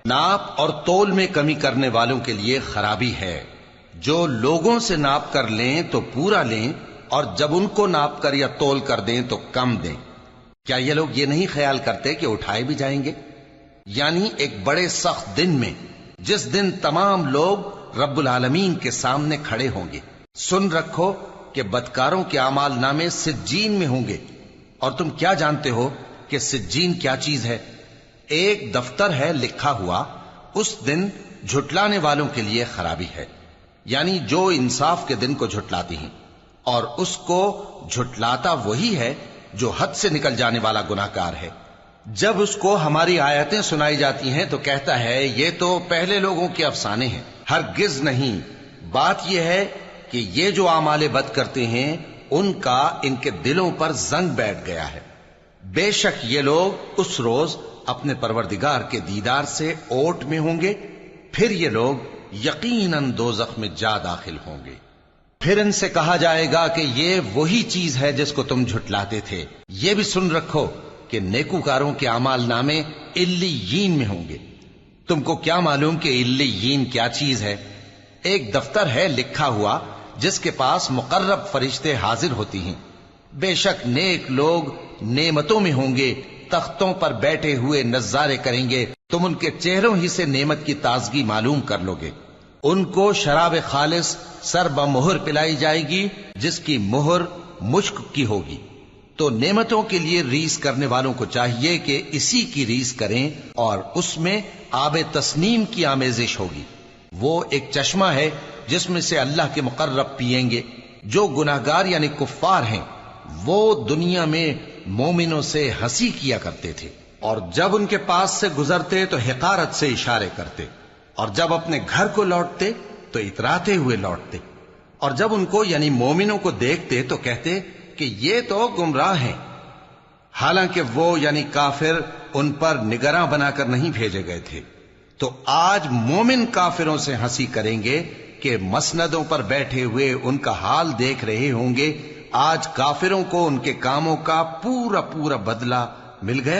ناپ اور تول میں کمی کرنے والوں کے لیے خرابی ہے۔ جو لوگوں سے ناپ کر لیں تو پورا لیں، اور جب ان کو ناپ کر یا تول کر دیں تو کم دیں۔ کیا یہ لوگ یہ نہیں خیال کرتے کہ اٹھائے بھی جائیں گے؟ یعنی ایک بڑے سخت دن میں، جس دن تمام لوگ رب العالمین کے سامنے کھڑے ہوں گے۔ سن رکھو کہ بدکاروں کے اعمال نامے سجین میں ہوں گے، اور تم کیا جانتے ہو کہ سجین کیا چیز ہے؟ ایک دفتر ہے لکھا ہوا، اس دن جھٹلانے والوں کے لیے خرابی ہے، یعنی جو انصاف کے دن کو جھٹلاتی ہیں، اور اس کو جھٹلاتا وہی ہے جو حد سے نکل جانے والا گناہگار ہے۔ جب اس کو ہماری آیتیں سنائی جاتی ہیں تو کہتا ہے یہ تو پہلے لوگوں کے افسانے ہیں۔ ہرگز نہیں، بات یہ ہے کہ یہ جو اعمال بد کرتے ہیں ان کا ان کے دلوں پر زنگ بیٹھ گیا ہے۔ بے شک یہ لوگ اس روز اپنے پروردگار کے دیدار سے اوٹ میں ہوں گے، پھر یہ لوگ یقیناً دوزخ میں جا داخل ہوں گے۔ پھر ان سے کہا جائے گا کہ یہ وہی چیز ہے جس کو تم جھٹلاتے تھے۔ یہ بھی سن رکھو کہ نیکوکاروں کے اعمال نامے علیین میں ہوں گے۔ تم کو کیا معلوم کہ علیین کیا چیز ہے؟ ایک دفتر ہے لکھا ہوا جس کے پاس مقرب فرشتے حاضر ہوتی ہیں۔ بے شک نیک لوگ نعمتوں میں ہوں گے، تختوں پر بیٹھے ہوئے نظارے کریں گے، تم ان کے چہروں ہی سے نعمت کی تازگی معلوم کر لو گے۔ ان کو شراب خالص سر بمہر پلائی جائے گی جس کی مہر مشک کی ہوگی۔ تو نعمتوں کے لیے ریس کرنے والوں کو چاہیے کہ اسی کی ریس کریں، اور اس میں آب تسنیم کی آمیزش ہوگی۔ وہ ایک چشمہ ہے جس میں سے اللہ کے مقرب پیئیں گے۔ جو گناہگار یعنی کفار ہیں وہ دنیا میں مومنوں سے ہنسی کیا کرتے تھے، اور جب ان کے پاس سے گزرتے تو حقارت سے اشارے کرتے، اور جب اپنے گھر کو لوٹتے تو اتراتے ہوئے لوٹتے، اور جب ان کو یعنی مومنوں کو دیکھتے تو کہتے کہ یہ تو گمراہ ہیں، حالانکہ وہ یعنی کافر ان پر نگراں بنا کر نہیں بھیجے گئے تھے۔ تو آج مومن کافروں سے ہنسی کریں گے کہ مسندوں پر بیٹھے ہوئے ان کا حال دیکھ رہے ہوں گے۔ آج کافروں کو ان کے کاموں کا پورا بدلہ مل گیا۔